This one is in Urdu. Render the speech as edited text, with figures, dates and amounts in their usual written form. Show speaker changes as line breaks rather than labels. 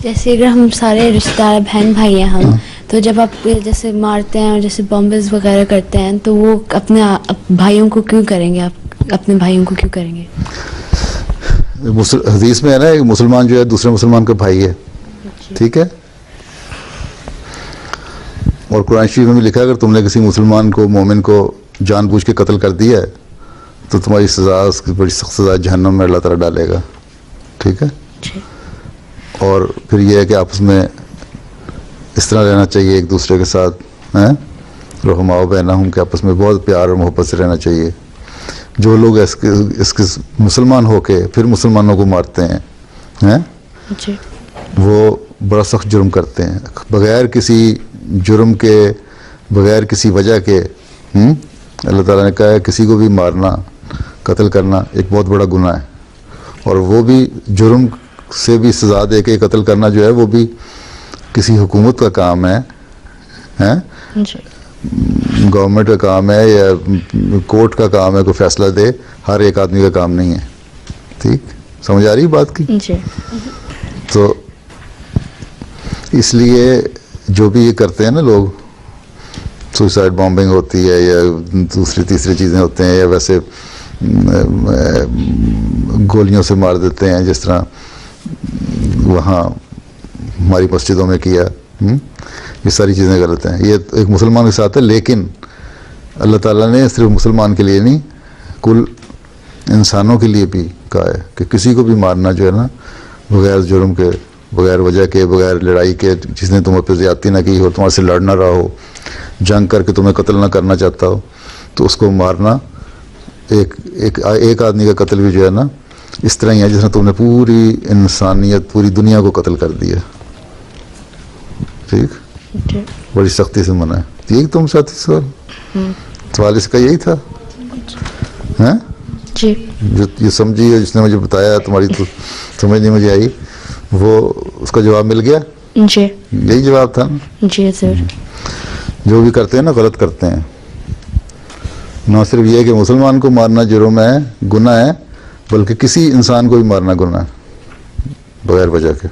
جیسے اگر ہم سارے رشتہ دار بہن بھائی ہیں ہم، تو جب آپ جیسے مارتے ہیں اور جیسے بمبز وغیرہ کرتے ہیں تو وہ اپنے بھائیوں کو کیوں کریں گے؟ آپ اپنے بھائیوں کو کیوں کریں گے؟
حدیث میں ہے نا ایک مسلمان جو ہے دوسرے مسلمان کا بھائی ہے، ٹھیک ہے. اور قرآن شریف میں بھی لکھا ہے اگر تم نے کسی مسلمان کو مومن کو جان بوجھ کے قتل کر دیا ہے تو تمہاری سزا اس کی بڑی سخت سزا جہنم میں اللہ تعالیٰ ڈالے گا، ٹھیک ہے. اور پھر یہ ہے کہ آپس میں اس طرح رہنا چاہیے ایک دوسرے کے ساتھ، رحماء بینہم، کہ آپس میں بہت پیار اور محبت سے رہنا چاہیے. جو لوگ اس کے مسلمان ہو کے پھر مسلمانوں کو مارتے ہیں وہ بڑا سخت جرم کرتے ہیں. بغیر کسی جرم کے، بغیر کسی وجہ کے اللہ تعالیٰ نے کہا ہے کسی کو بھی مارنا، قتل کرنا ایک بہت بڑا گناہ ہے. اور وہ بھی جرم سے بھی سزا دے کے قتل کرنا جو ہے وہ بھی کسی حکومت کا کام ہے، گورنمنٹ کا کام ہے یا کورٹ کا کام ہے کوئی فیصلہ دے، ہر ایک آدمی کا کام نہیں ہے. ٹھیک سمجھ آ رہی بات کی؟ تو اس لیے جو بھی یہ کرتے ہیں نا لوگ، سوسائڈ بامبنگ ہوتی ہے یا دوسری تیسری چیزیں ہوتے ہیں یا ویسے گولیوں سے مار دیتے ہیں جس طرح وہاں ہماری مسجدوں میں کیا، یہ ساری چیزیں غلط ہیں. یہ ایک مسلمان کے ساتھ ہے، لیکن اللہ تعالیٰ نے صرف مسلمان کے لیے نہیں کل انسانوں کے لیے بھی کہا ہے کہ کسی کو بھی مارنا جو ہے نا بغیر جرم کے، بغیر وجہ کے، بغیر لڑائی کے، جس نے تم پہ زیادتی نہ کی ہو، تمہارے سے لڑ نہ رہا ہو، جنگ کر کے تمہیں قتل نہ کرنا چاہتا ہو، تو اس کو مارنا ایک آدمی کا قتل بھی جو ہے نا اس طرح ہی ہے جس نے تم نے پوری انسانیت، پوری دنیا کو قتل کر دیا. ٹھیک، بڑی سختی سے منع ہے. یہی تم ساتھی سوال اس کا یہی تھا
جی،
جو یہ سمجھی ہے جس نے مجھے بتایا، تمہاری تو سمجھ نہیں مجھے آئی، وہ اس کا جواب مل گیا.
جی
یہی جواب تھا نا.
جی سر.
جو بھی کرتے ہیں نا غلط کرتے ہیں. نہ صرف یہ کہ مسلمان کو مارنا جرم ہے، گناہ ہے، بلکہ کسی انسان کو بھی مارنا گناہ ہے بغیر وجہ کے.